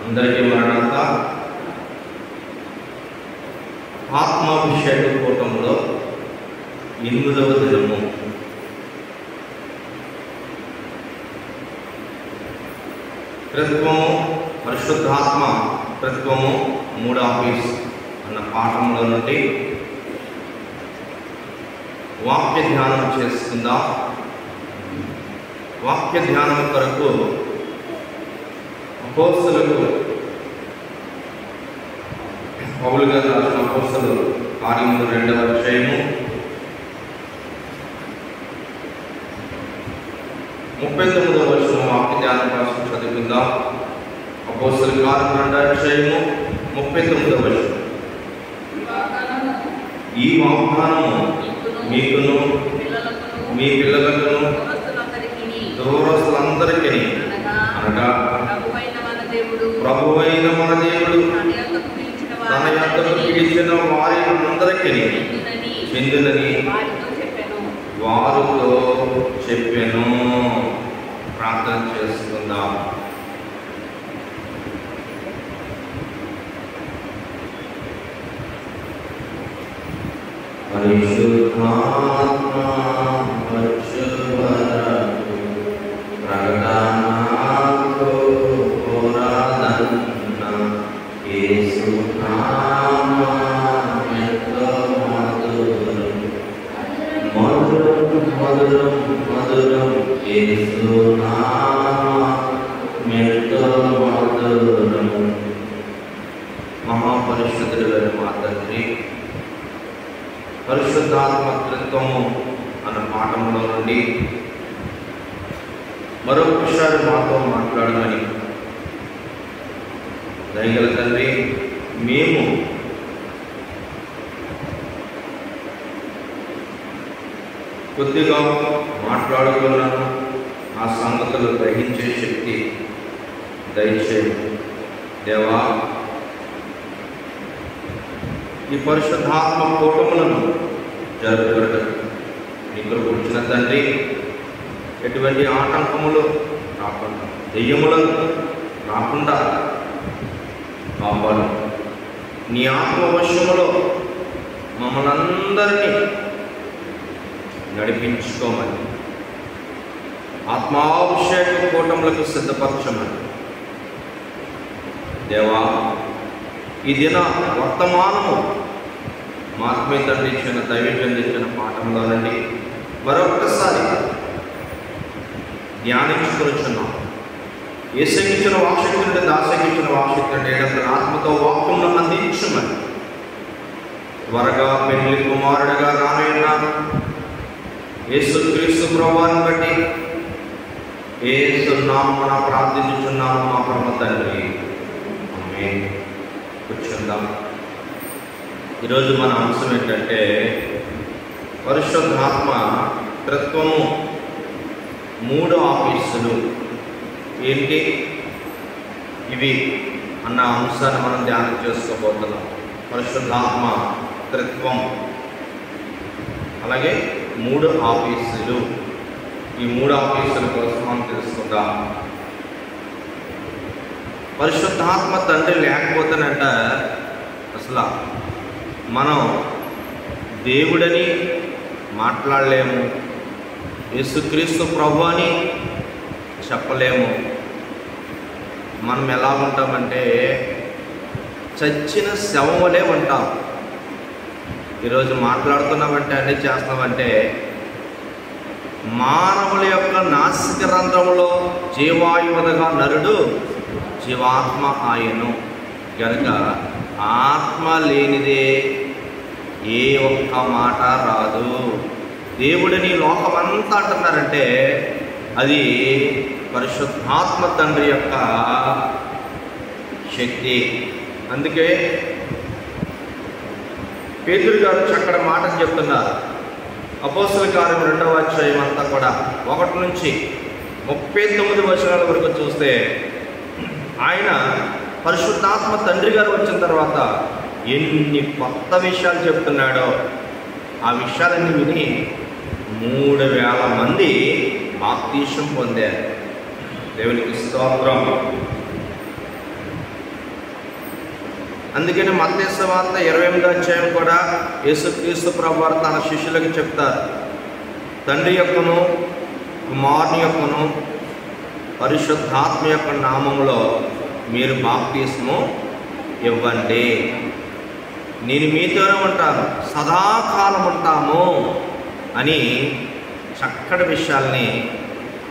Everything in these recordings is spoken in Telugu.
అందరికీ మరణాత. ఆత్మాభిషేక కూటంలో 8వ దినము. త్రిత్వము, పరిశుద్ధాత్మ త్రిత్వము, 3 ఆఫీస్ అన్న పాఠంలో నుండి వాక్య ధ్యానం చేసుకుందాం. వాక్య ధ్యానం కొరకు అపోస్తలులకు పౌలు గారు రాసిన అపోస్తలు కార్యములు 2వ అధ్యాయము 39వ వచనం వాక్య ధ్యానం కోసం చదువుకుందాం. అపోస్తలు కార్యములు 2వ అధ్యాయము 39వ వచనం. ఈ వాగ్దానము మీకును మీ పిల్లలకును దూరస్తులందరికీ అనగా ప్రభువైన మన దేవుడు తన యొద్దకు పిలిచిన వారి అందరికీ చెందునని వారితో చెప్పెను. ప్రార్థన చేసుకుందాం. పరిశుద్ధాత్మ వచ్చువరకు ప్రకటనకు పురాదన్న యేసు నామముతో మధురం మధురం మధురం మధురం యేసు నామముతో మధురం. మహాపరిశుద్ధుడైన మా తండ్రి, పరిశుద్ధాత్మ త్రిత్వము అన్న పాఠంలో నుండి మరొకసారి మాతో మాట్లాడమని దయగల తండ్రి, మేము కొద్దిగా మాట్లాడుకున్నాను, ఆ సంగతులు గ్రహించే శక్తి దయచేయండి దేవా. ఈ పరిశుద్ధాత్మ కూటములను జరుపుట నీకు కూర్చున్న తండ్రి, ఎటువంటి ఆటంకములు రాకుండా, దెయ్యములను రాకుండా కాపాడు. నీ ఆత్మవశములో మమ్మల్ని అందరినీ నడిపించుకోమని, ఆత్మాభిషేక కూటములకు సిద్ధపరచమని దేవా. ఈ దిన వర్తమానము మాత్మే తండ్రి ఇచ్చిన దైవజన్ ఇచ్చిన పాఠంలో నుండి మరొకసారి ధ్యానించుకొనిచున్నాం. యేసుకిచ్చిన వాక్శక్తి నుండి దాసకిచ్చిన వాక్శక్తి నుండి ఆత్మతో వాక్యమును అందించమని, త్వరగా పెళ్లి కుమారుడిగా రానున్న యేసుక్రీస్తు ప్రభువుని బట్టి యేసు నామమున ప్రార్థించుచున్నాము మా పరమ తండ్రి, ఆమేన్. కూర్చుందాం. ఈరోజు మన అంశం ఏంటంటే పరిశుద్ధాత్మ త్రిత్వము 3 ఆఫీసులు ఏంటి ఇవి అన్న అంశాన్ని మనం ధ్యానం చేసుకోబోతున్నాం. పరిశుద్ధాత్మ త్రిత్వం, అలాగే 3 ఆఫీసులు. ఈ 3 ఆఫీసుల కోసం మనం తెలుసుకుందాం. పరిశుద్ధాత్మ తండ్రి లేకపోతేనంట అసలు మనం దేవుడని మాట్లాడలేము, యేసుక్రీస్తు ప్రభు అని చెప్పలేము. మనం ఎలా ఉంటామంటే చచ్చిన శవం వలె ఉంటాం. ఈరోజు మాట్లాడుతున్నామంటే అన్నీ చేస్తామంటే మానవుల యొక్క నాసిక రంధ్రములో జీవాయువదగా నరుడు జీవాత్మ ఆయను కనుక ఆత్మ లేనిదే ఏ ఒక్క మాట రాదు. దేవుడిని లోకమంతా అంటున్నారంటే అది పరిశుద్ధాత్మ తండ్రి యొక్క శక్తి. అందుకే పేతురు గారు చక్కటి మాటలు చెప్తున్నారు. అపోస్తల కార్యం 2వ అధ్యాయం అంతా కూడా 1 నుంచి 39 వచనాల వరకు చూస్తే ఆయన పరిశుద్ధాత్మ తండ్రి గారు వచ్చిన తర్వాత ఎన్ని కొత్త విషయాలు చెప్తున్నాడో ఆ విషయాలన్నీ విని 3,000 మంది బాప్తీసం పొందారు. దేవునికి స్తోత్రం. అందుకని మత్తయి సువార్త 28వ అధ్యాయం కూడా యేసుక్రీస్తు ప్రభువారు తన శిష్యులకు చెప్తారు, తండ్రి యొక్కను కుమారుని యొక్కను పరిశుద్ధాత్మ యొక్క నామంలో మీరు బాప్తిస్మం ఇవ్వండి, నేను మీతోనే ఉంటాను, సదాకాలం ఉంటాము అని చక్కటి విషయాల్ని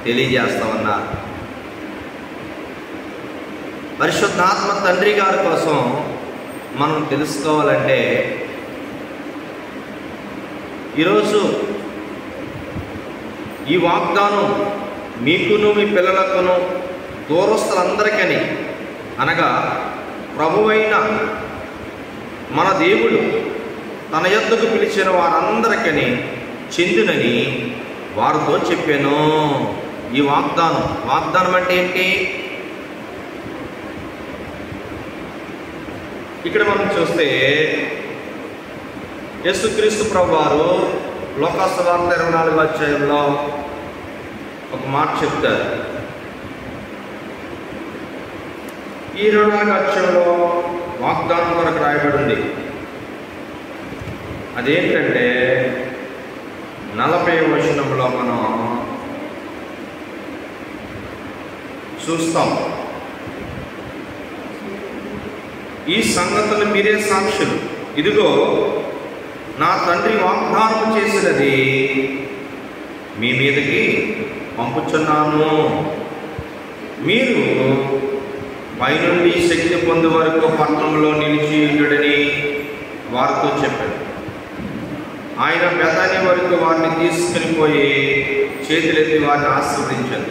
తెలియజేస్తా ఉన్నారు. పరిశుద్ధాత్మ తండ్రి గారి కోసం మనం తెలుసుకోవాలంటే ఈరోజు ఈ వాగ్దానం మీకును మీ పిల్లలకును దూరస్తులందరికీ అనగా ప్రభువైన మన దేవుడు తన యొద్దకు పిలిచిన వారందరికీ చెందినని వారితో చెప్పాను. ఈ వాగ్దానం అంటే ఏంటి? ఇక్కడ మనం చూస్తే యేసుక్రీస్తు ప్రభువారు లోకాసు వార్త 24వ అధ్యాయంలో ఒక మాట చెప్తారు. ఈ 24వ అధ్యాయంలో వాగ్దానం కొరకు రాయబడింది. అదేంటంటే 40వ వచనంలో మనం చూస్తాం, ఈ సంగతులు మీరే సాక్షులు, ఇదిగో నా తండ్రి వాగ్దానం చేసినది మీ మీదకి పంపుచున్నాను, మీరు పైనుండి శక్తి పొందే వరకు పట్టణంలో నిలిచి ఉండుడని వారితో చెప్పాడు. ఆయన బెతాని వరకు వారిని తీసుకుని పోయి చేతులెత్తి వారిని ఆశీర్వదించారు.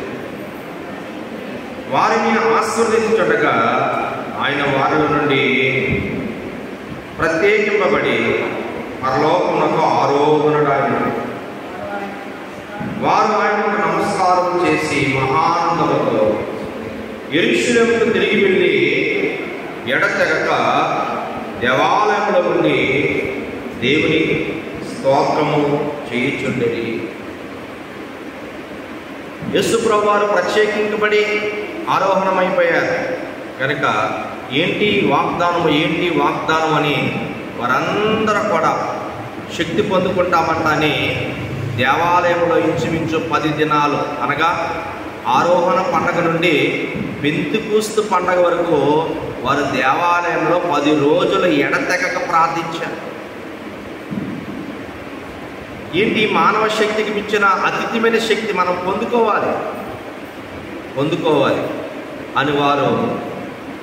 వారిని ఆశీర్వదించుటగా ఆయన వారిలో నుండి ప్రత్యేకింపబడి పరలోకమునకు ఆరోహణుడాయను. వారు ఆయనకు నమస్కారం చేసి మహానందముతో యెరూషలేముకు తిరిగి వెళ్ళి ఎడతెగక దేవాలయంలో ఉండి దేవుని స్తోత్రము చేయుచుండిరి. యేసు ప్రభువారు ప్రత్యేకింపబడి ఆరోహణమైపోయారు కనుక ఏంటి వాగ్దానం అని వారందరూ కూడా శక్తి పొందుకుంటామంటని దేవాలయంలో ఇంచుమించు 10 దినాలు అనగా ఆరోహణ పండగ నుండి పెంతెకొస్తు పండగ వరకు వారు దేవాలయంలో 10 రోజులు ఎడతెగక ప్రార్థించారు. ఏంటి? మానవ శక్తికి మించిన అతీతమైన శక్తి మనం పొందుకోవాలి అని వారు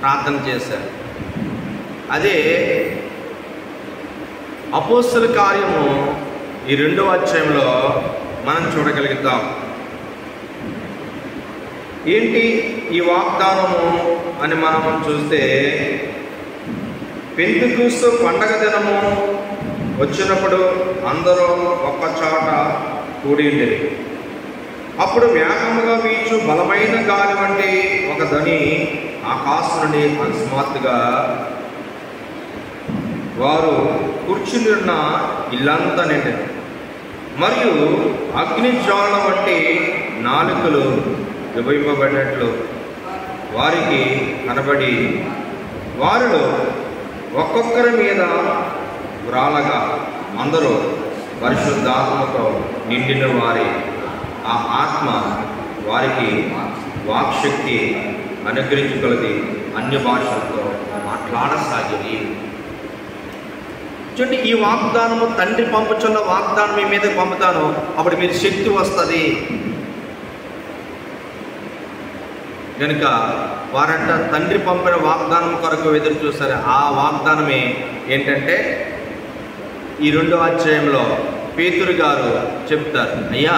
ప్రార్థన చేశారు. అదే అపోస్తల కార్యము ఈ 2వ అధ్యాయంలో మనం చూడగలుగుతాం. ఏంటి ఈ వాగ్దానము అని మనం చూస్తే, పెంతెకొస్తు పండగ దినము వచ్చినప్పుడు అందరూ ఒక్క చోట కూడి ఉండేది. అప్పుడు వేగముగా వీచు బలమైన గాలి వంటి ఒక ధ్వని ఆకాశం నుండి అకస్మాత్తుగా వారు కూర్చుని ఉన్న ఇల్లంతా నిండింది. మరియు అగ్ని జ్వాలల వంటి నాలుకలు విభజింపబడినట్లు వారికి కనబడి వారిలో ఒక్కొక్కరి మీద వ్రాలగా అందరూ పరిశుద్ధాత్మతో నిండిన వారి ఆ ఆత్మ వారికి వాక్శక్తి అనుగ్రహించగలది, అన్య భాషలతో మాట్లాడసాగింది. చూడండి, ఈ వాగ్దానము తండ్రి పంపుచున్న వాగ్దానం మీ మీద పంపుతాను, అప్పుడు మీరు శక్తి వస్తుంది కనుక వారంట తండ్రి పంపిన వాగ్దానం కొరకు ఎదురు చూస్తారు. ఆ వాగ్దానమే ఏంటంటే ఈ 2వ అధ్యాయంలో పేతురు గారు చెప్తారు, అయ్యా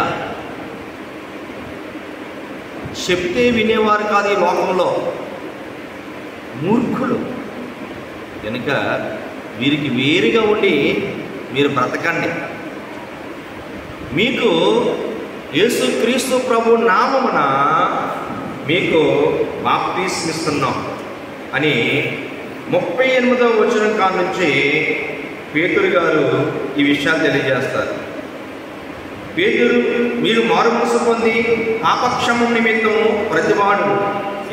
చెప్తే వినేవారు కాదు ఈ లోకంలో, మూర్ఖులు కనుక వీరికి వేరుగా ఉండి మీరు బ్రతకండి, మీకు యేసుక్రీస్తు ప్రభు నామమున మీకు బాప్తిస్మిస్తున్నాం అని 38వ వచనం కాడ నుంచి పేతురు గారు ఈ విషయాలు తెలియజేస్తారు. పేతురు, మీరు మారుమనసు పొంది పాపక్షమం నిమిత్తము ప్రతివాడు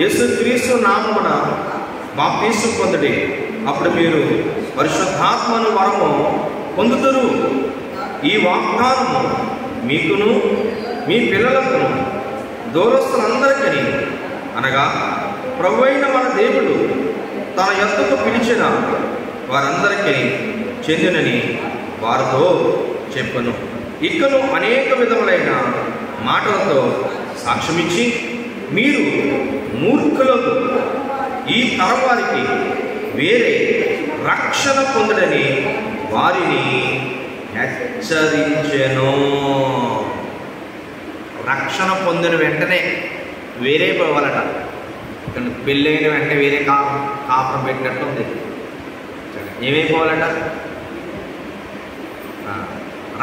యేసుక్రీస్తు నామమున బాప్తీసం పొందుడి, అప్పుడు మీరు పరిశుద్ధాత్మను వరము పొందుతారు. ఈ వాగ్దానము మీకును మీ పిల్లలకును దూరస్తులందరికీ, అనగా ప్రభువైన మన దేవుడు తన యొద్దకు పిలిచిన వారందరికీ చెందినని వారితో చెప్పను. ఇకను అనేక విధములైన మాటలతో సాక్ష్యమిచ్చి మీరు మూర్ఖులకు ఈ తరం వారికి వేరే రక్షణ పొందడని వారిని హెచ్చరించెను. రక్షణ పొందిన వెంటనే వేరే పోవాలట. పెళ్ళైన వెంటనే వేరే కాపురం పెట్టినట్టు ఉంది. ఏమైపోవాలట?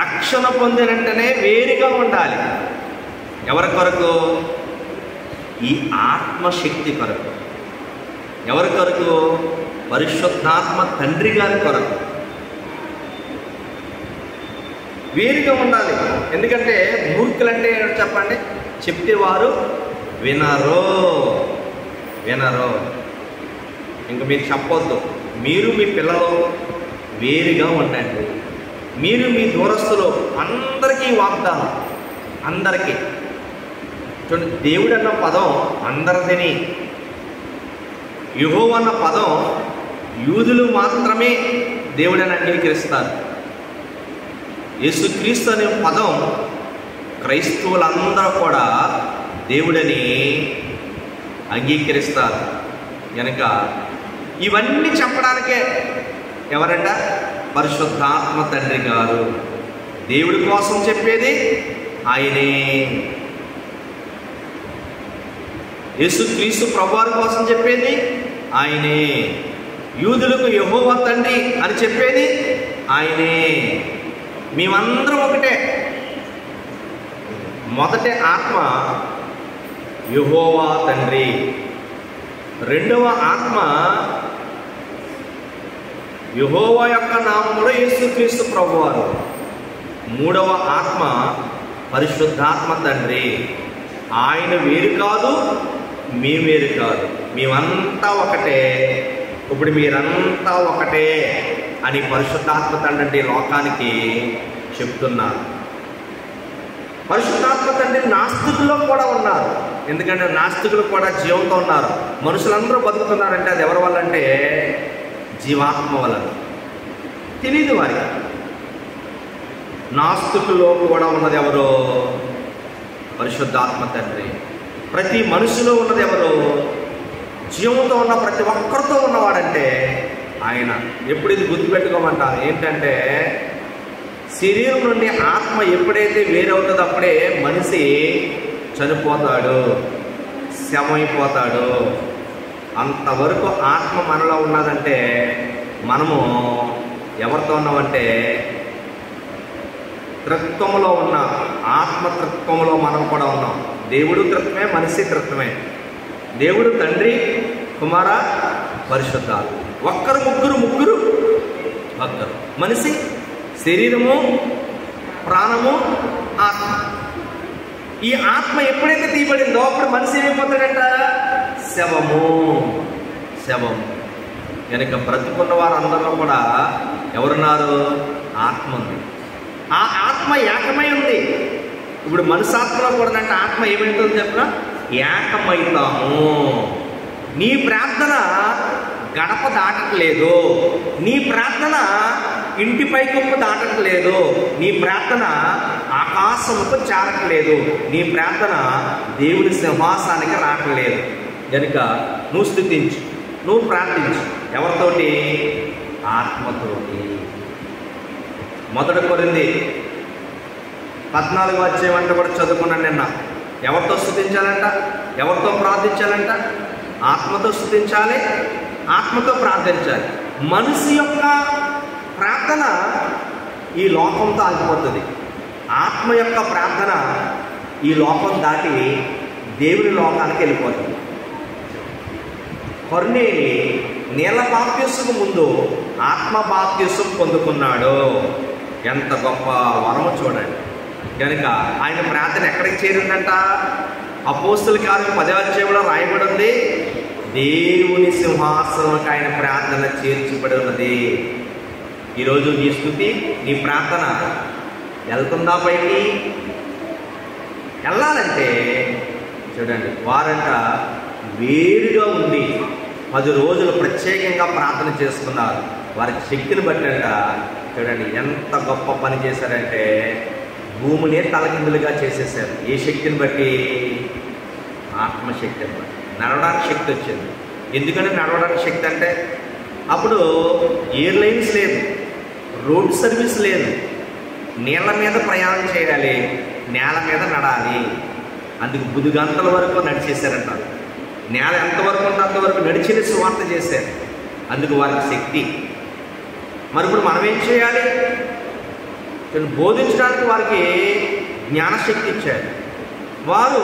రక్షణ పొందిన వెంటనే వేరుగా ఉండాలి. ఎవరి కొరకు? ఈ ఆత్మశక్తి కొరకు. ఎవరి కొరకు? పరిశుద్ధాత్మ తండ్రి గారి కొరకు వేరుగా ఉండాలి. ఎందుకంటే మూర్ఖులంటే చెప్పండి, చెప్తే వారు వినరు. ఇంక మీరు చెప్పొద్దు. మీరు మీ పిల్లలు వేరుగా ఉండండి. మీరు మీ దూరస్తులు అందరికీ వాగ్దానం, అందరికీ. చూడండి, దేవుడు అన్న పదం అందరిదని, యెహోవా అన్న పదం యూదులు మాత్రమే దేవుడని అంగీకరిస్తారు. యేసుక్రీస్తు అనే పదం క్రైస్తవులందరూ కూడా దేవుడని అంగీకరిస్తారు. కనుక ఇవన్నీ చెప్పడానికే ఎవరంట? పరిశుద్ధాత్మ తండ్రి గారు. దేవుడి కోసం చెప్పేది ఆయనే. యేసుక్రీస్తు ప్రభువారి కోసం చెప్పేది ఆయనే. యూదులకు యెహోవా తండ్రి అని చెప్పేది ఆయనే. మేమందరం ఒకటే. మొదటి ఆత్మ యెహోవా తండ్రి, రెండవ ఆత్మ యెహోవా యొక్క నామములో యేసుక్రీస్తు ప్రభువారు, మూడవ ఆత్మ పరిశుద్ధాత్మ తండ్రి. ఆయన వేరు కాదు, మేము వేరు కాదు, మేమంతా ఒకటే. ఇప్పుడు మీరంతా ఒకటే అని పరిశుద్ధాత్మ తండ్రి లోకానికి చెప్తున్నారు. పరిశుద్ధాత్మ తండ్రి నాస్తికుల్లో కూడా ఉన్నారు. ఎందుకంటే నాస్తికులు కూడా జీవంతో ఉన్నారు. మనుషులందరూ బతుకుతున్నారంటే అది ఎవరి వల్ల అంటే జీవాత్మ వలన. తెలియదు వారికి. నాస్తికుల్లో కూడా ఉన్నది ఎవరు? పరిశుద్ధాత్మ తండ్రి. ప్రతి మనిషిలో ఉన్నది ఎవరు? జీవంతో ఉన్న ప్రతి ఒక్కరితో ఉన్నవాడంటే ఆయన. ఎప్పుడు ఇది గుర్తుపెట్టుకోమంటారు ఏంటంటే, శరీరం నుండి ఆత్మ ఎప్పుడైతే వేరవుతుందో అప్పుడే మనిషి చనిపోతాడు, శవమైపోతాడు. అంతవరకు ఆత్మ మనలో ఉన్నదంటే మనము ఎవరితో ఉన్నామంటే త్రిత్వములో ఉన్న ఆత్మతత్వములో మనం కూడా ఉన్నాం. దేవుడు త్రిత్వమే, మనిషి త్రిత్వమే. దేవుడు తండ్రి, కుమార, పరిశుద్ధాత్మ. ఒక్కరు ముగ్గురు ఒక్కరు. మనిషి శరీరము, ప్రాణము, ఆత్మ. ఈ ఆత్మ ఎప్పుడైతే తీయబడిందో అప్పుడు మనిషి ఏమైపోతాడంట? శవము. కనుక బ్రతుకున్న వారందరిలో కూడా ఎవరున్నారు? ఆత్మ ఉంది. ఆ ఆత్మ ఏకమై ఉంది. ఇప్పుడు మనసాత్మలో కూడా అంటే ఆత్మ ఏమైతుందో చెప్పిన ఏకమవుతాము. నీ ప్రార్థన గడప దాటట్లేదు, నీ ప్రార్థన ఇంటి పైకప్పు దాటట్లేదు, నీ ప్రార్థన ఆకాశముకు చేరట్లేదు, నీ ప్రార్థన దేవుని సింహాసానికి రావట్లేదు. కనుక నువ్వు స్తుతించు, నువ్వు ప్రార్థించు. ఎవరితోటి? ఆత్మతోటి. 1 కొరింథీ 14వ అధ్యాయం కూడా చదువుకున్నాను నిన్న. ఎవరితో స్తుతించాలంట? ఎవరితో ప్రార్థించాలంట? ఆత్మతో స్తుతించాలి, ఆత్మతో ప్రార్థించాలి. మనిషి యొక్క ప్రార్థన ఈ లోకంతో ఆగిపోతుంది. ఆత్మ యొక్క ప్రార్థన ఈ లోకం దాటి దేవుని లోకానికి వెళ్ళిపోతుంది. కొర్నేలి నీళ్ళ బాప్తిస్మకు ముందు ఆత్మ బాప్తిస్మం పొందుకున్నాడు. ఎంత గొప్ప వరము చూడండి. కనుక ఆయన ప్రార్థన ఎక్కడికి చేరిందంట? అపోస్తల కార్యం 10వ అధ్యాయంలో రాయబడి ఉంది. దేవుని సింహాసనంకి ఆయన ప్రార్థన చేర్చబడి ఉన్నది. ఈరోజు నీ స్తుతి, నీ ప్రార్థన వెళ్తుందా పైకి? వెళ్ళాలంటే చూడండి, వారంట వేరుగా ఉండి 10 రోజులు ప్రత్యేకంగా ప్రార్థన చేసుకున్నారు. వారి శక్తిని బట్టి అంట చూడండి ఎంత గొప్ప పని చేశారంటే భూమినే తలకిందులుగా చేసేసారు. ఏ శక్తిని బట్టి? ఆత్మశక్తిని బట్టి. నడవడానికి శక్తి వచ్చింది. ఎందుకంటే నడవడానికి శక్తి అంటే అప్పుడు ఎయిర్లైన్స్ లేదు, రోడ్ సర్వీస్ లేదు, నీళ్ళ మీద ప్రయాణం చేయాలి, నేల మీద నడాలి. అందుకు 10 గంటల వరకు నడిచేశారంట. నేల ఎంతవరకు ఉంటే అంతవరకు నడిచిన సువార్త చేశారు. అందుకు వారికి శక్తి. మరి ఇప్పుడు మనం ఏం చేయాలి? బోధించడానికి వారికి జ్ఞానశక్తి ఇచ్చారు. వారు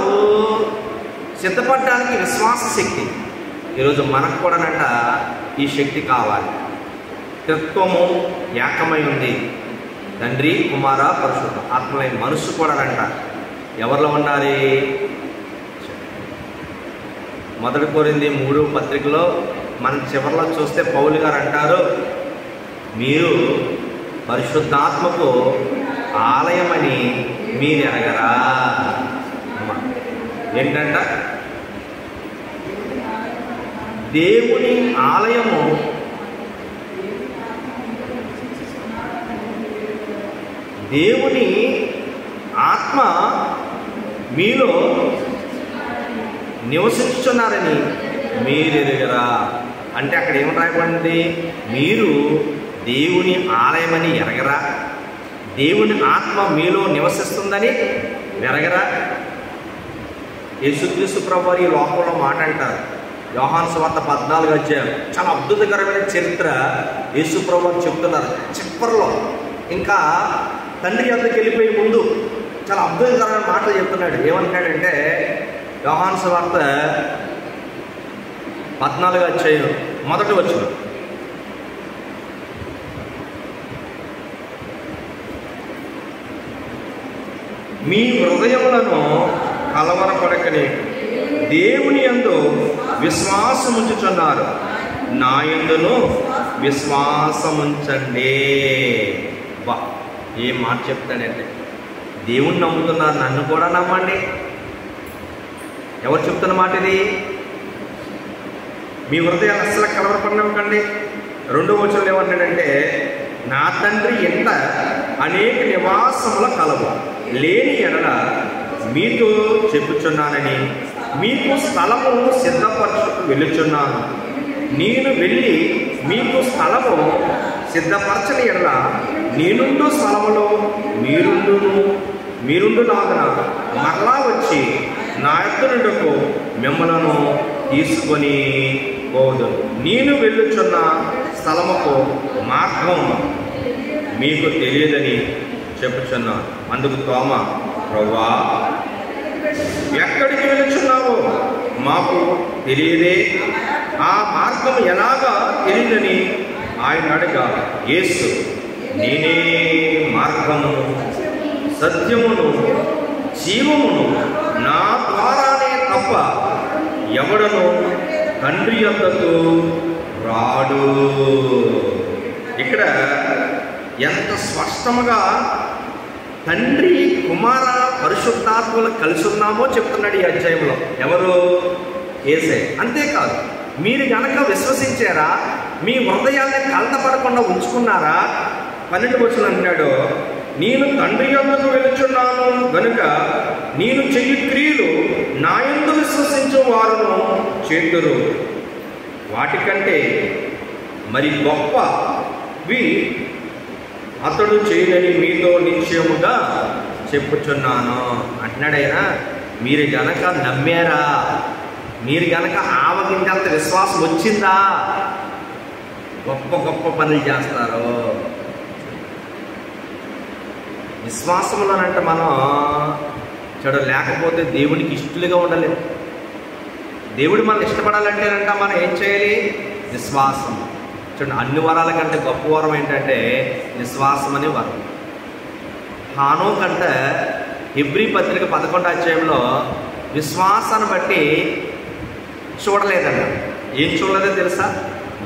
సిద్ధపడడానికి విశ్వాస శక్తి. ఈరోజు మనకు కూడానంట ఈ శక్తి కావాలి. త్రిత్వము ఏకమై ఉంది. తండ్రి, కుమార, పరిశుద్ధ ఆత్మలైన మనసు కూడానంట ఎవరిలో ఉండాలి? 1 కొరింథీ 3 పత్రికలో మనం చివరిలో చూస్తే పౌలు గారు అంటారు, మీరు పరిశుద్ధాత్మకు ఆలయమని మీరు ఎరగరా? ఏంటంట? దేవుని ఆలయము దేవుని ఆత్మ మీలో నివసించున్నారని మీరు ఎరగరా? అంటే అక్కడ ఏమి రాయబడింది? మీరు దేవుని ఆలయమని ఎరగరా? దేవుని ఆత్మ మీలో నివసిస్తుందని ఎరగరా? యేసుక్రీస్తు ప్రభువారు ఈ లోకంలో మాట అంటారు. యోహాను సువార్త 14 అధ్యాయం చాలా అద్భుతకరమైన చరిత్ర యేసు ప్రభువారు చెప్తున్నారు. చివరిలో ఇంకా తండ్రి వద్దకు వెళ్ళిపోయే ముందు చాలా అద్భుతకరమైన మాటలు చెప్తున్నాడు. ఏమంటాడంటే యోహాను సువార్త 14 అధ్యాయం 1వ వచనం, మీ హృదయములను కలవరపడకని దేవుని యందు విశ్వాసముంచుచున్నారు, నా యందును విశ్వాసముంచండి. బా, ఏం మాట చెప్తాడంటే దేవుణ్ణి నమ్ముతున్నారు, నన్ను కూడా నమ్మండి. ఎవరు చెప్తున్న మాట ఇది? మీ హృదయాలు అస్సలు కలవరపడినవ్వకండి. 2వ వచనంలో ఏమంటాడంటే, నా తండ్రి ఎంత అనేక నివాసముల కలవు, లేని ఎడల మీతో చెప్పుచున్నానని మీకు స్థలము సిద్ధపరచుకు వెళ్ళుచున్నాను. నేను వెళ్ళి మీకు స్థలము సిద్ధపరచని ఎడల నేనుండు స్థలములో మీరుండులాగున మరలా వచ్చి నా యొద్ద నుండుకు మిమ్మలను తీసుకొని పోదు. నేను వెళ్ళుచున్న స్థలముకు మార్గం మీకు తెలియదని చెప్పుచున్నాను. అందుకు తోమ, ప్రభువా, ఎక్కడికి వెళుచున్నావో మాకు తెలియదే, ఆ మార్గం ఎలాగా తెలియదని ఆయన అడగా, యేసు, నేనే మార్గము సత్యమును జీవమును, నా ద్వారానే తప్ప ఎవడను తండ్రి యొద్దకు రాడు. ఇక్కడ ఎంత స్పష్టముగా తండ్రి, కుమార, పరిశుద్ధాత్మలు కలిసి ఉన్నామో చెప్తున్నాడు ఈ అధ్యాయంలో. ఎవరు? యేసే. అంతేకాదు, మీరు గనక విశ్వసించారా, మీ హృదయాన్ని కలతపడకుండా ఉంచుకున్నారా? 12వ వచనం అంటాడు, నేను తండ్రి యొద్దకు వెళుచున్నాను గనుక నేను చెయ్యి క్రియలు నా యందు విశ్వసించు వారును చేతురు, వాటికంటే మరి గొప్పవి అతడు చేయనని మీతో నిశ్చయముగా చెప్పుచున్నాను అంటున్నాడైనా. మీరు గనక నమ్మారా, మీరు గనక ఆవగించంత విశ్వాసం వచ్చిందా, గొప్ప గొప్ప పనులు చేస్తారు. విశ్వాసంలోనంటే మనం చెడు లేకపోతే దేవునికి ఇష్టలుగా ఉండలేదు. దేవుడు మనం ఇష్టపడాలంటేనంట మనం ఏం చేయాలి? విశ్వాసం. చూడండి, అన్ని వరాల కంటే గొప్ప వరం ఏంటంటే విశ్వాసం అనే వరం. హానోక్ అంటే హెబ్రీ పత్రిక 11వ అధ్యాయంలో విశ్వాసాన్ని బట్టి చూడలేదన్న, ఏం చూడలేదో తెలుసా?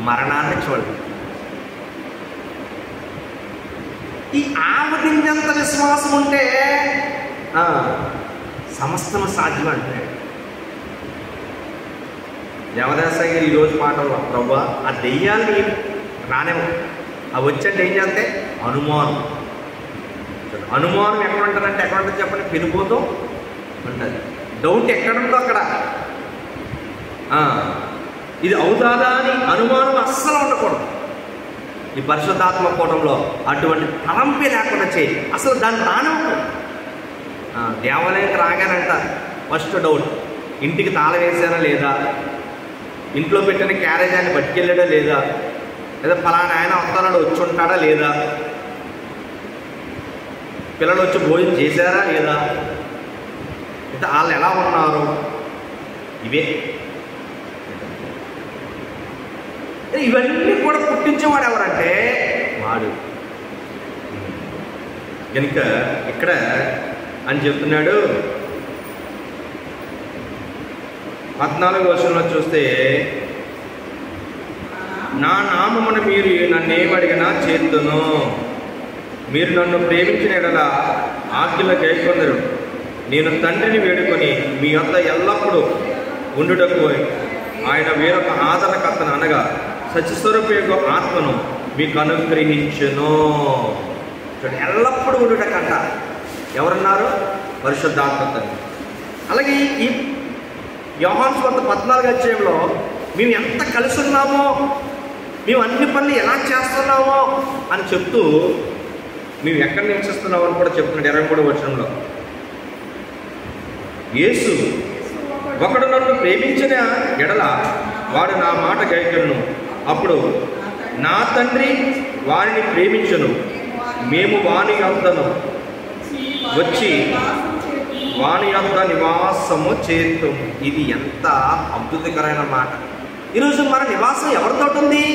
మరణాన్ని చూడలేదు. ఈ ఆవగింజంత విశ్వాసం ఉంటే సమస్తము సాధ్యం అంటాడు దేవదాసయ్య గారు ఈరోజు పాటల్లో. ప్రభువా, ఆ దెయ్యాన్ని రానేమో, అవి వచ్చంటే ఏం చేస్తే అనుమానం. అనుమానం ఎక్కడ ఉంటుందంటే ఎక్కడ ఉంటుంది చెప్పండి? పెరిగిపోతూ ఉంటుంది. డౌట్ ఎక్కడుందో అక్కడ. ఇది అవుతాదా అని అనుమానం అస్సలు ఉండకూడదు. ఈ పరిశుద్ధాత్మ కూటంలో అటువంటి తలంపే లేకుండా చేయి. అసలు దాన్ని రానివ్వకు. దేవాలయానికి రాగానంట ఫస్ట్ డౌట్, ఇంటికి తాళం వేసానా లేదా, ఇంట్లో పెట్టిన క్యారేజాన్ని పట్టుకెళ్ళాడా లేదా, లేదా ఫలానా ఆయన వస్తానాడు వచ్చి ఉంటాడా లేదా, పిల్లలు వచ్చి భోజనం చేశారా లేదా, అయితే వాళ్ళు ఎలా ఉన్నారు, ఇవే. ఇవన్నీ కూడా పుట్టించేవాడు ఎవరంటే వాడు. కనుక ఇక్కడ అని చెప్తున్నాడు 14వ వచనంలో చూస్తే, నా నామమున మీరు నన్నేమడిగినా చేద్దును, మీరు నన్ను ప్రేమించిన ఎడల ఆజ్ఞల గైకొందరు, నేను తండ్రిని వేడుకొని మీ వద్ద ఎల్లప్పుడూ ఉండుటకు ఆయన వేరొక ఆదరణకర్తను అనగా సత్యస్వరూప ఆత్మను మీకు అనుగ్రహించును. చూడండి, ఎల్లప్పుడూ ఉండుటకంట ఎవరున్నారు? పరిశుద్ధాత్మ. అలాగే ఈ యోహాను సువార్త 14వ అధ్యాయంలో మేము ఎంత కలిసి ఉన్నామో, మేము అన్ని పనులు ఎలా చేస్తున్నామో అని చెప్తూ మేము ఎక్కడ నివసిస్తున్నామో అని కూడా చెప్తున్నాడు 23వ వచనంలో. యేసు, ఒకడు నన్ను ప్రేమించిన ఎడల వాడు నా మాట గైకొనును, అప్పుడు నా తండ్రి వారిని ప్రేమించును, మేము వాని యొద్దను వచ్చి వాని యొద్ద నివాసము చేతుము. ఇది ఎంత అద్భుతకరమైన మాట. ఈరోజు మన నివాసం ఎవరితో ఉంది?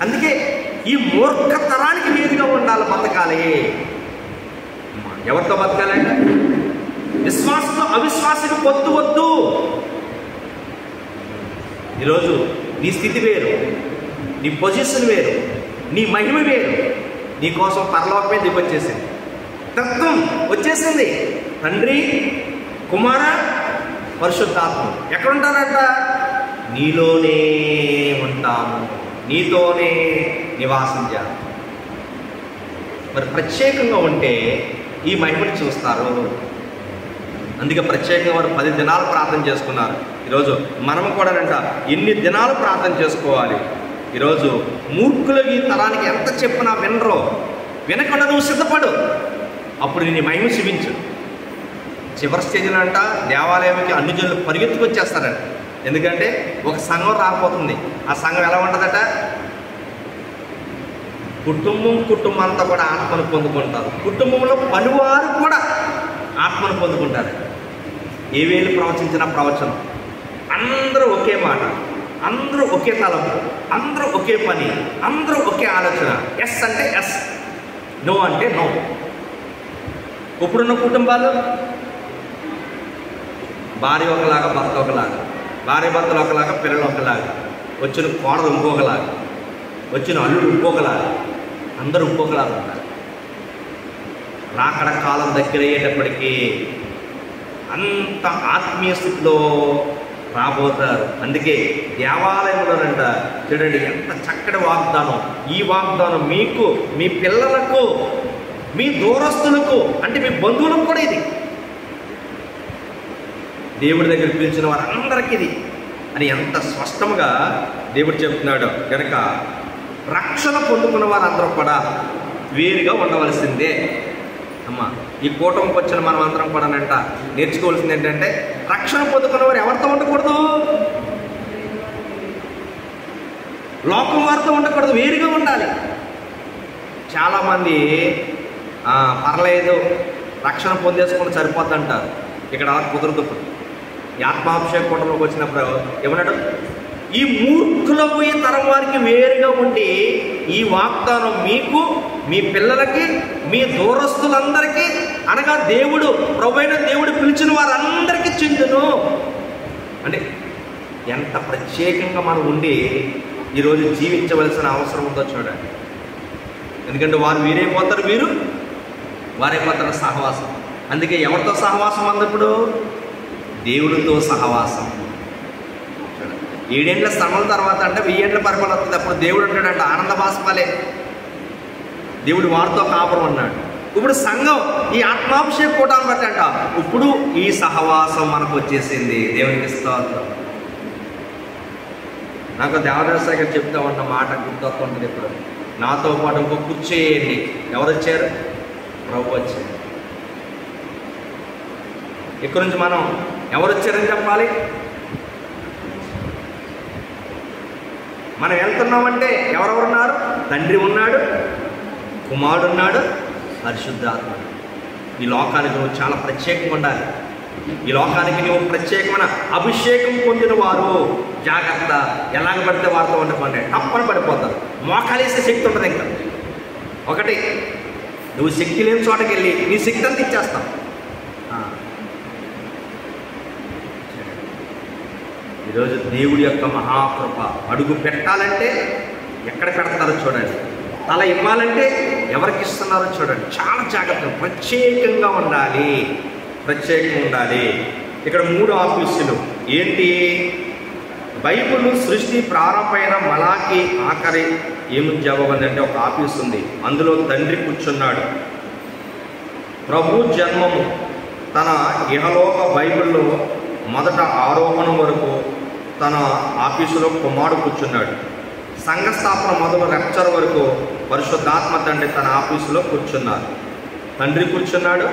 అందుకే ఈ మూర్ఖ తరానికి వేదిగా ఉండాలి, బతకాలి. ఎవరితో బతకాలంటే విశ్వాసంతో అవిశ్వాసకు పొత్తు వద్దు. ఈరోజు నీ స్థితి వేరు, నీ పొజిషన్ వేరు, నీ మహిమ వేరు. నీ కోసం పరలోకమే దిగొచ్చేసింది, తత్వం వచ్చేసింది. తండ్రి, కుమార, పరిశుద్ధాత్మ ఎక్కడుంటారంట? నీలోనే ఉంటాము, నీతోనే నివాసం చేయాలి. మరి ప్రత్యేకంగా ఉంటే ఈ మహిమని చూస్తారు. అందుకే ప్రత్యేకంగా వారు 10 దినాలు ప్రార్థన చేసుకున్నారు. ఈరోజు మనము కూడా ఎన్ని దినాలు ప్రార్థన చేసుకోవాలి? ఈరోజు మూర్ఖులకి ఈ తరానికి ఎంత చెప్పినా వినరో. వినకుండా నువ్వు సిద్ధపడు, అప్పుడు నీ మహిమ చూపించు. చివరి స్టేజ్లో దేవాలయానికి అన్ని జనులు పరిగెత్తుకొచ్చేస్తారంట. ఎందుకంటే ఒక సంఘం రాకపోతుంది. ఆ సంఘం ఎలా ఉంటుందట? కుటుంబం అంతా కూడా ఆత్మను పొందుకుంటారు. కుటుంబంలో పనివారు కూడా ఆత్మను పొందుకుంటారు. ఏ వేలు ప్రవచించిన ప్రవచనం, అందరూ ఒకే మాట, అందరూ ఒకే తలంపు, అందరూ ఒకే పని, అందరూ ఒకే ఆలోచన. ఎస్ అంటే ఎస్, నో అంటే నో. ఇప్పుడున్న కుటుంబాలు భార్య ఒకలాగా, భర్త ఒకలాగా, భార్య భర్తలు ఒకలాగా, పిల్లలు ఒకలాగా, వచ్చిన కోడలు ఇంకొకలాగా, వచ్చిన అల్లుడు ఇంకొకలాగా, అందరూ ఇంకొకలాగా ఉంటారు. రాకడ కాలం దగ్గర అయ్యేటప్పటికీ అంత ఆత్మీయ స్థితిలో రాబోతారు. అందుకే దేవాలయంలోనంట చూడండి ఎంత చక్కటి వాగ్దానం. ఈ వాగ్దానం మీకు, మీ పిల్లలకు, మీ దూరస్తులకు, అంటే మీ బంధువులకు కూడా ఇది. దేవుడి దగ్గర పిలిచిన వారందరికీ ఇది అని ఎంత స్పష్టంగా దేవుడు చెప్తున్నాడు. కనుక రక్షణ పొందుకున్న వారందరూ కూడా వేరుగా ఉండవలసిందే. అమ్మ, ఈ కూటమికి వచ్చిన మనం అందరం కూడా నేర్చుకోవాల్సింది ఏంటంటే, రక్షణ పొందుకున్న వారు ఎవరితో ఉండకూడదు? లోకం వారితో ఉండకూడదు, వేరుగా ఉండాలి. చాలామంది పర్లేదు రక్షణ పొందేసుకుంటే సరిపోద్దంటారు. ఇక్కడ అలా కుదరదు. ఈ ఆత్మాభిషేక కూటమికి వచ్చినప్పుడు ఏమన్నాడు? ఈ మూర్ఖులకు ఈ తరం వారికి వేరుగా ఉండి ఈ వాగ్దానం మీకు, మీ పిల్లలకి, మీ దూరస్తులందరికీ, అనగా దేవుడు, ప్రభువైన దేవుడు పిలిచిన వారందరికీ చెందును. అంటే ఎంత ప్రత్యేకంగా మనం ఉండి ఈరోజు జీవించవలసిన అవసరం ఉందో చూడండి. ఎందుకంటే వారు వీరైపోతారు, వీరు వారైపోతారు సహవాసం. అందుకే ఎవరితో సహవాసం అన్నప్పుడు దేవుడితో సహవాసం. 7 ఏళ్ల శ్రమల తర్వాత అంటే 1000 ఏళ్ల పరిపాలన వస్తుంది. అప్పుడు దేవుడు అంటాడంట ఆనంద బాష్పాలే. దేవుడు వారితో కాపురం అన్నాడు. ఇప్పుడు సంఘం ఈ ఆత్మాభిషేక కూటాన్ని బట్టి అంట ఇప్పుడు ఈ సహవాసం మనకు వచ్చేసింది. దేవునికి స్తోత్రం. నాకు దేవదాస్ గారు చెప్తా ఉన్న మాట గుర్తొస్తుంటుంది. ఇప్పుడు నాతో పాటు ఇంకో కూర్చేయండి. ఎవరు వచ్చారు? ప్రభు వచ్చారు. ఇక్కడ నుంచి మనం ఎవరు వచ్చారని చెప్పాలి? మనం వెళ్తున్నామంటే ఎవరెవరున్నారు? తండ్రి ఉన్నాడు, కుమారుడు ఉన్నాడు, పరిశుద్ధాత్మ. ఈ లోకానికి నువ్వు చాలా ప్రత్యేకంగా ఉండాలి. ఈ లోకానికి నువ్వు ప్రత్యేకమైన అభిషేకం పొందిన వారు జాగ్రత్త. ఎలాగ పడితే వారితో ఉండకండి, తప్పని పడిపోతారు. మోకాలేసే శక్తి ఉంటుంది. ఇంకా ఒకటి, నువ్వు శక్తి లేని చోటకి వెళ్ళి నీ శక్తి అంతా ఇచ్చేస్తావు. ఈరోజు దేవుడి యొక్క మహాకృప అడుగు పెట్టాలంటే ఎక్కడ పెడతారో చూడండి. తల ఇవ్వాలంటే ఎవరికి ఇస్తున్నారో చూడండి. చాలా జాగ్రత్తగా ప్రత్యేకంగా ఉండాలి, ప్రత్యేకంగా ఉండాలి. ఇక్కడ 3 ఆఫీసులు ఏంటి? బైబిల్ సృష్టి ప్రారంభమైన మలాకి ఆఖరి ఏమి జవాబు అంటే ఒక ఆఫీస్ ఉంది. అందులో తండ్రి కూర్చున్నాడు. ప్రభు జన్మము తన ఇహలోక బైబిల్లో మొదట ఆరోహణం వరకు తన ఆఫీసులో కుమారుడు కూర్చున్నాడు. సంఘ స్థాపన మొదలు రెప్చర్ వరకు పరిశుద్ధాత్మ తండ్రి తన ఆఫీసులో కూర్చున్నారు. తండ్రి కూర్చున్నాడు,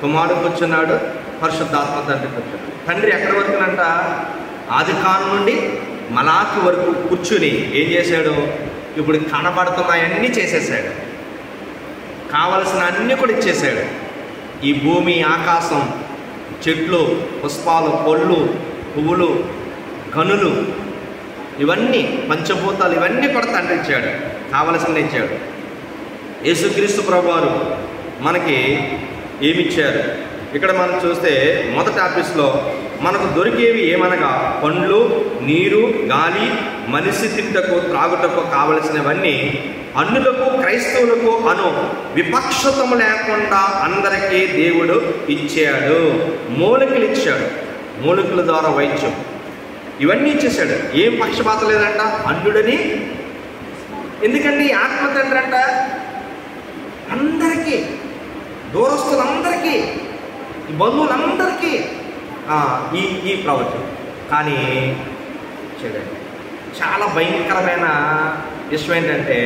కుమారుడు కూర్చున్నాడు, పరిశుద్ధాత్మ తండ్రి కూర్చున్నాడు. తండ్రి ఎక్కడి వరకునంట? ఆదికాండం నుండి మలాకి వరకు కూర్చుని ఏం చేశాడు? ఇప్పుడు కనబడుతున్నాయన్నీ చేసేసాడు. కావలసిన అన్నీ కూడా ఇచ్చేసాడు. ఈ భూమి, ఆకాశం, చెట్లు, పుష్పాలు, పళ్ళు, పువ్వులు, గనులు, ఇవన్నీ పంచభూతాలు, ఇవన్నీ కూడా తండ్రి ఇచ్చాడు. కావలసిన ఇచ్చాడు. యేసుక్రీస్తు ప్రభువారు మనకి ఏమిచ్చారు? ఇక్కడ మనం చూస్తే మొదటి ఆఫీస్లో మనకు దొరికేవి ఏమనగా పండ్లు, నీరు, గాలి, మనిషి తింటకు త్రాగుటకు కావలసినవన్నీ అన్యులకు క్రైస్తవులకు అను విపక్షతము లేకుండా అందరికీ దేవుడు ఇచ్చాడు. మూలికలు ఇచ్చాడు. మూలికల ద్వారా వైద్యం ఇవన్నీ ఇచ్చేసాడు. ఏం పక్షపాతం లేదంట అన్యుడని. ఎందుకండి ఆత్మ తండ్రి అంట అందరికీ, దూరస్తులందరికీ, బంధువులందరికీ ఈ ప్రవచనం. కానీ చూడండి, చాలా భయంకరమైన విషయం ఏంటంటే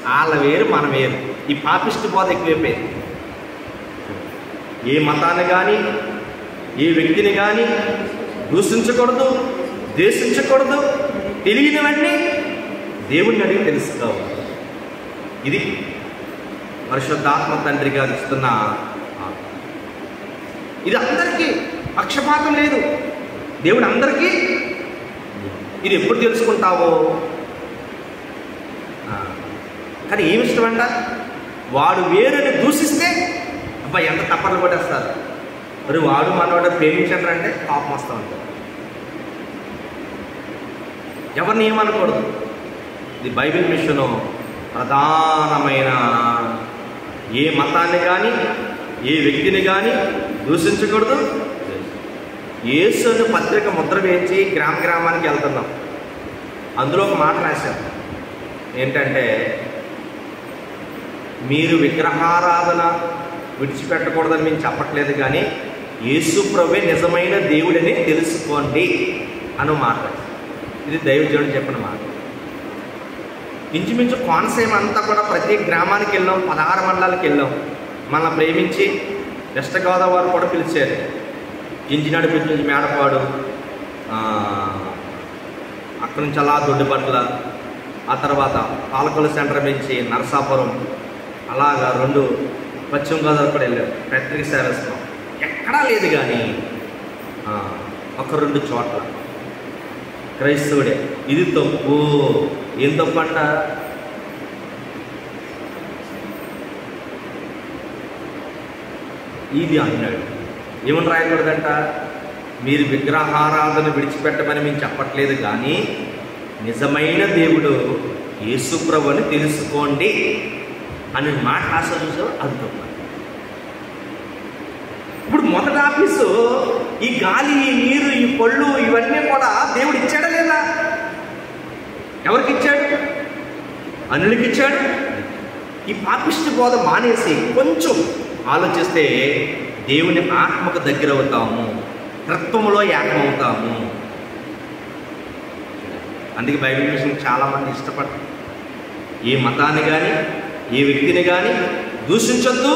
వాళ్ళ వేరు మన వేరు. ఈ పాపిష్టి బోధ ఎక్కువైపోయింది. ఏ మతాన్ని కానీ ఏ వ్యక్తిని కానీ దూషించకూడదు, ద్వేషించకూడదు. తెలియనివన్నీ దేవుడిని అడిగి తెలుసుకోవాలి. ఇది పరిశుద్ధాత్మ తండ్రి గారు ఇస్తున్న. ఇది అందరికీ పక్షపాతం లేదు. దేవుడు అందరికీ. ఇది ఎప్పుడు తెలుసుకుంటావో. కానీ ఏమి ఇష్టమంట? వాడు వేరుని దూషిస్తే అబ్బా ఎంత తప్పలు కొట్టేస్తారు. మరి వాడు మనవాడు ప్రేమించండి అంటే పాపం వస్తూ ఉంటాడు. ఎవరిని ఏమనకూడదు. ఇది బైబిల్ మిషను ప్రధానమైన. ఏ మతాన్ని కానీ ఏ వ్యక్తిని కానీ దూషించకూడదు. యేసుని పత్రిక ముద్ర వేయించి గ్రామానికి వెళ్తున్నాం. అందులో ఒక మాట రాశారు. ఏంటంటే మీరు విగ్రహారాధన విడిచిపెట్టకూడదని మేము చెప్పట్లేదు, కానీ యేసు ప్రభువే నిజమైన దేవుడని తెలుసుకోండి అను మాట. ఇది దైవజనుడు చెప్పిన మాట. ఇంచుమించు కోనసీమ అంతా కూడా ప్రతి గ్రామానికి వెళ్ళాం, 16 మండలాలకు వెళ్ళాం. మనల్ని ప్రేమించి వెస్ట్ గోదావరి కూడా పిలిచారు. ఇంజినాడు పిలిచి నుంచి మేడపాడు, అక్కడి నుంచి అలా దొడ్డిపట్ల, ఆ తర్వాత పాలకొల్లు సెంటర్ నుంచి నరసాపురం, అలాగా 2 పశ్చిమ గోదావరి కూడా వెళ్ళారు. పత్రిక సేవిస్తున్నాం. ఎక్కడా లేదు కానీ 1-2 చోట్ల క్రైస్తవుడే. ఇది తప్పు. ఏం తప్పు అంట? ఇది అన్నాడు. ఏమని రాయకూడదంట? మీరు విగ్రహారాధన విడిచిపెట్టమని మేము చెప్పట్లేదు, కానీ నిజమైన దేవుడు యేసుప్రభు అని తెలుసుకోండి అని మాట రాసా చూసావు, అది తప్ప. ఇప్పుడు మొదటి ఆఫీసు ఈ గాలి, ఈ నీరు, ఈ పళ్ళు ఇవన్నీ కూడా దేవుడు ఇచ్చాడా లేదా? ఎవరికి ఇచ్చాడు? అనులకి ఇచ్చాడు. ఈ పాపిష్టి బోధ మానేసి కొంచెం ఆలోచిస్తే దేవుని ఆత్మకు దగ్గర అవుతాము, తత్వములో ఏకమవుతాము. అందుకే బైబిల్ మిషన్ చాలామంది ఇష్టపడతారు. ఏ మతాన్ని కానీ ఏ వ్యక్తిని కానీ దూషించొద్దు,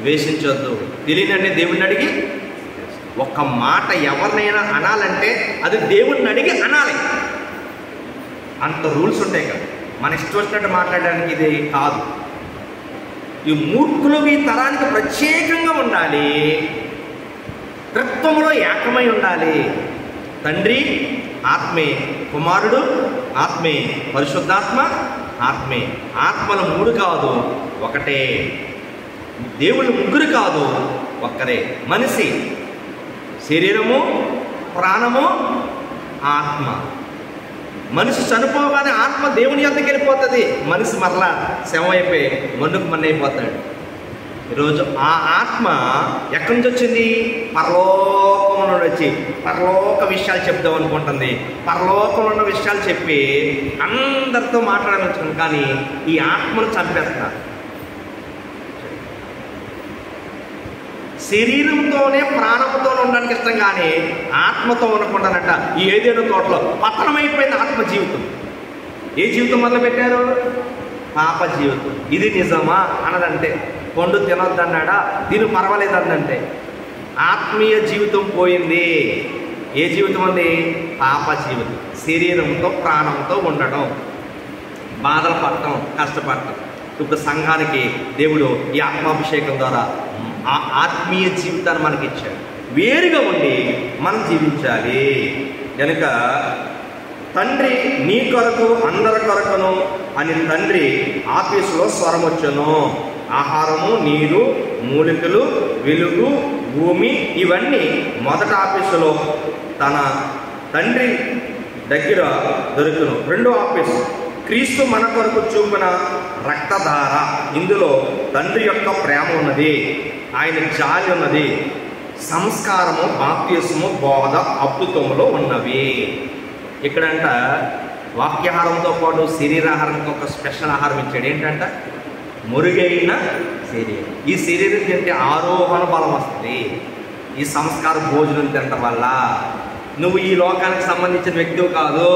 ద్వేషించొద్దు. తెలియనండి దేవుణ్ణి అడిగి ఒక్క మాట ఎవరినైనా అనాలంటే అది దేవుణ్ణి అడిగి అనాలి. అంత రూల్స్ ఉంటాయి కదా, మన ఇష్టం వచ్చినట్టు మాట్లాడడానికి ఇది కాదు. ఈ మూర్ఖులు ఈ తరానికి ప్రత్యేకంగా ఉండాలి, తత్వములో ఏకమై ఉండాలి. తండ్రి ఆత్మే, కుమారుడు ఆత్మే, పరిశుద్ధాత్మ ఆత్మే. ఆత్మలు మూడు కాదు, ఒకటే. దేవుళ్ళు ముగ్గురు కాదు, ఒక్కరే. మనిషి శరీరము, ప్రాణము, ఆత్మ. మనిషి చనిపోగానే ఆత్మ దేవుని యొద్దకు వెళ్ళిపోతుంది. మనిషి మరలా శవం అయిపోయి మన్నుకు మన్నైపోతాడు. ఈరోజు ఆ ఆత్మ ఎక్కడి నుంచి వచ్చింది? పరలోకం నుండి వచ్చి పరలోక విషయాలు చెప్దాం అనుకుంటుంది. పరలోకంలో ఉన్న విషయాలు చెప్పి అందరితో మాట్లాడాలనుకుంటుంది, కానీ ఈ ఆత్మను చంపేస్తున్నారు. శరీరంతోనే ప్రాణంతోనే ఉండడానికి ఇష్టం, కానీ ఆత్మతో ఉండకుండానట ఈ ఏదైనా తోటలో పతనమైపోయింది ఆత్మ జీవితం. ఏ జీవితం మొదలుపెట్టారు? పాప జీవితం. ఇది నిజమా అన్నదంటే, పండు తినొద్దన్నాడా, దీని పర్వాలేదన్నంటే ఆత్మీయ జీవితం పోయింది. ఏ జీవితం అండి? పాప జీవితం. శరీరంతో ప్రాణంతో ఉండడం, బాధలు పడటం, కష్టపడటం. ఇప్పుడు సంఘానికి దేవుడు ఈ ఆత్మాభిషేకం ద్వారా ఆ ఆత్మీయ జీవితాన్ని మనకి ఇచ్చాడు. వేరుగా ఉండి మనం జీవించాలి. కనుక తండ్రి నీ కొరకు అందరి కొరకును అని తండ్రి ఆఫీసులో స్వరం వచ్చును. ఆహారము, నీరు, మూలికలు, వెలుగు, భూమి ఇవన్నీ మొదటి ఆఫీసులో తన తండ్రి దగ్గర దొరుకును. రెండో ఆఫీసు క్రీస్తు మన కొరకు చూపిన రక్తధార. ఇందులో తండ్రి యొక్క ప్రేమ ఉన్నది, ఆయన జాలి ఉన్నది, సంస్కారము, బాప్తిస్మము, బోధ, అద్భుతములో ఉన్నవి. ఇక్కడంట వాక్యాహారంతో పాటు శరీరాహారానికి ఒక స్పెషల్ ఆహారం ఇచ్చాడు. ఏంటంట? మురుగైన శరీరం. ఈ శరీరం తింటే ఆరోహణ బలం వస్తుంది. ఈ సంస్కార భోజనం తినటం వల్ల నువ్వు ఈ లోకానికి సంబంధించిన వ్యక్తివి కాదు.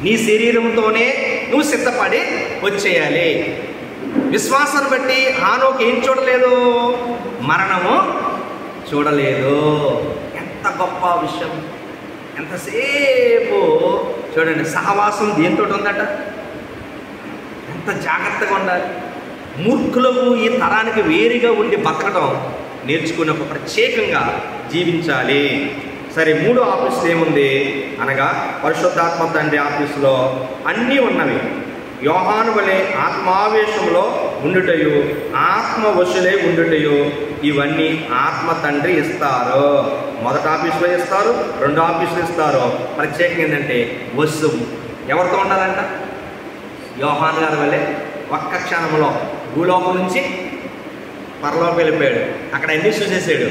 నీ శరీరంతోనే నువ్వు సిద్ధపడి వచ్చేయాలి. విశ్వాసాన్ని బట్టి హానోకు ఏం చూడలేదు? మరణము చూడలేదు. ఎంత గొప్ప విషయం! ఎంతసేపు చూడండి, సహవాసం దేంతో ఉందట, ఎంత జాగ్రత్తగా ఉండాలి. మూర్ఖులకు ఈ తరానికి వేరుగా ఉండి బతకడం నేర్చుకుని ఒక ప్రత్యేకంగా జీవించాలి. సరే, మూడో ఆఫీసులో ఏముంది అనగా పరిశుద్ధాత్మ తండ్రి ఆఫీసులో అన్నీ ఉన్నవి. యోహాను వలె ఆత్మావేశంలో ఉండుటయు, ఆత్మ వశులే ఉండుటయు, ఇవన్నీ ఆత్మ తండ్రి ఇస్తారు. మొదటి ఆఫీసులో ఇస్తారు, రెండో ఆఫీసులో ఇస్తారు. ప్రత్యేకంగా ఏంటంటే వశువు. ఎవరితో ఉండాలంట? యోహాను గారి వలె ఒక్క క్షణంలో భూలోకం నుంచి పరలోకం వెళ్ళిపోయాడు. అక్కడ అన్నీ చూసేసాడు,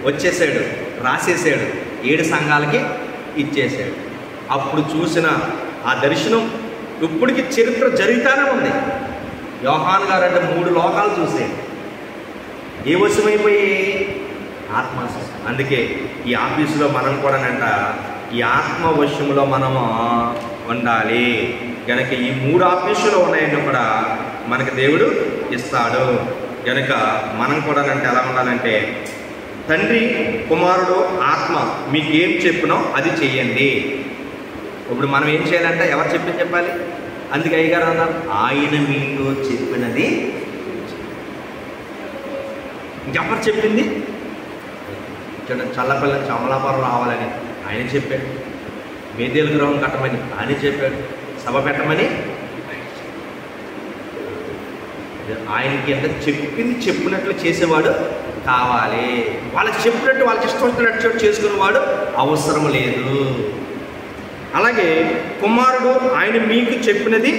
వచ్చేసాడు, రాసేసాడు, 7 సంఘాలకి ఇచ్చేసాడు. అప్పుడు చూసిన ఆ దర్శనం ఇప్పటికి చరిత్ర జరుగుతూనే ఉంది. యోహాను గారు అంటే 3 లోకాలు చూసాడు. ఏ వశమైపోయి? ఆత్మ. అందుకే ఈ ఆఫీసులో మనం కూడానంట ఈ ఆత్మ వశంలో మనము ఉండాలి. కనుక ఈ 3 ఆఫీసులో ఉన్నాయని కూడా మనకి దేవుడు ఇస్తాడు. కనుక మనం కూడానంటే ఎలా ఉండాలంటే, తండ్రి, కుమారుడు, ఆత్మ మీకేం చెప్పినో అది చెయ్యండి. ఇప్పుడు మనం ఏం చేయాలంటే ఎవరు చెప్పాలి? అందుకే అయ్యగారు అన్నారు, ఆయన మీతో చెప్పినది. ఇంకెవరు చెప్పింది? చూడండి, చల్లపల్లి అమలాపురం రావాలని ఆయన చెప్పాడు, మేదేలు గ్రహం కట్టమని ఆయన చెప్పాడు, సభ పెట్టమని ఆయనకి ఎంత చెప్పింది చెప్పినట్లు చేసేవాడు కావాలి. వాళ్ళకి చెప్పినట్టు వాళ్ళకి ఇష్టం వచ్చినట్టు చేసుకునేవాడు అవసరం లేదు. అలాగే కుమారుడు ఆయన మీకు చెప్పినది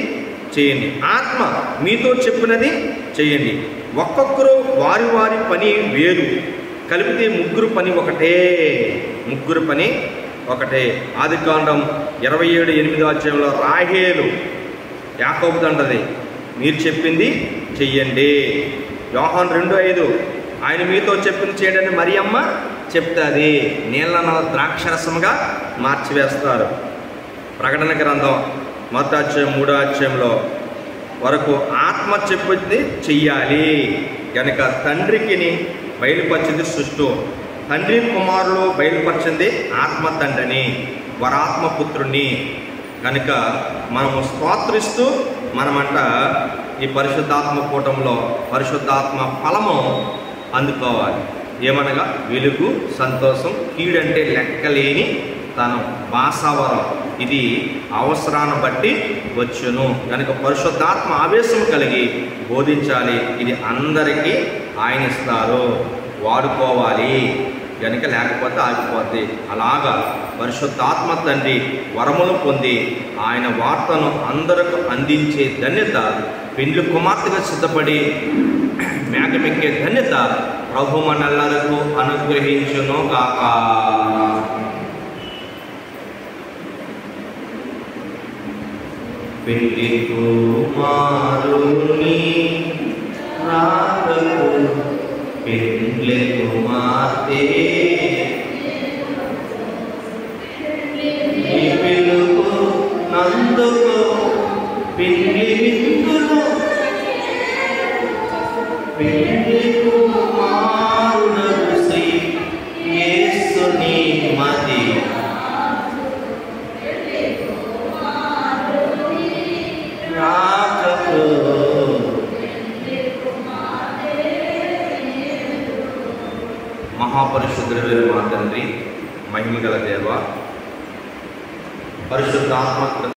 చేయండి, ఆత్మ మీతో చెప్పినది చేయండి. ఒక్కొక్కరు వారి వారి పని వేరు, కలిపితే ముగ్గురు పని ఒకటే. ముగ్గురు పని ఒకటే. ఆదికాండం 27:8 రాహేలు యాకోబు తండ్రిది, మీరు చెప్పింది చెయ్యండి. యోహాను 2:5 ఆయన మీతో చెప్పింది చేయడానికి మరియమ్మ చెప్తుంది, నీళ్ళను ద్రాక్షరసముగా మార్చివేస్తారు. ప్రకటన గ్రంథం 1:3 వరకు ఆత్మ చెప్పింది చెయ్యాలి కనుక తండ్రికి బయలుపరిచింది సృష్టి, తండ్రి కుమారులు బయలుపరిచింది ఆత్మ తండ్రిని, వరాత్మపుత్రుని. కనుక మనము స్తోత్రిస్తూ మనమంట ఈ పరిశుద్ధాత్మ కూటంలో పరిశుద్ధాత్మ ఫలము అందుకోవాలి. ఏమనగా వెలుగు, సంతోషం, కీడంటే లెక్కలేని తనం, భాషావరం, ఇది అవసరాన్ని బట్టి వచ్చును. కనుక పరిశుద్ధాత్మ ఆవేశం కలిగి బోధించాలి. ఇది అందరికీ ఆయన ఇస్తారు, వాడుకోవాలి కనుక, లేకపోతే ఆగిపోద్ది. అలాగా పరిశుద్ధాత్మ తండ్రి వరములు పొంది ఆయన వార్తను అందరికి అందించే ధన్యత, పెండ్లి కుమార్తెగా సిద్ధపడి మేఘమెక్కే ధన్యత ప్రభు మనెల్లరకు అనుగ్రహించును గాక. పెండ్లి కుమారుని రాకకు పెండ్లి కుమార్తె పిలుపు నందుకు పెండ్లి విందును, పెండ్లి కుమారునకు శ్రీ యేసుని మది రాకకు. మహాపరిశుద్ధుడైన మా తండ్రి, మహిమగల దేవ, పరిశుద్ధాత్మ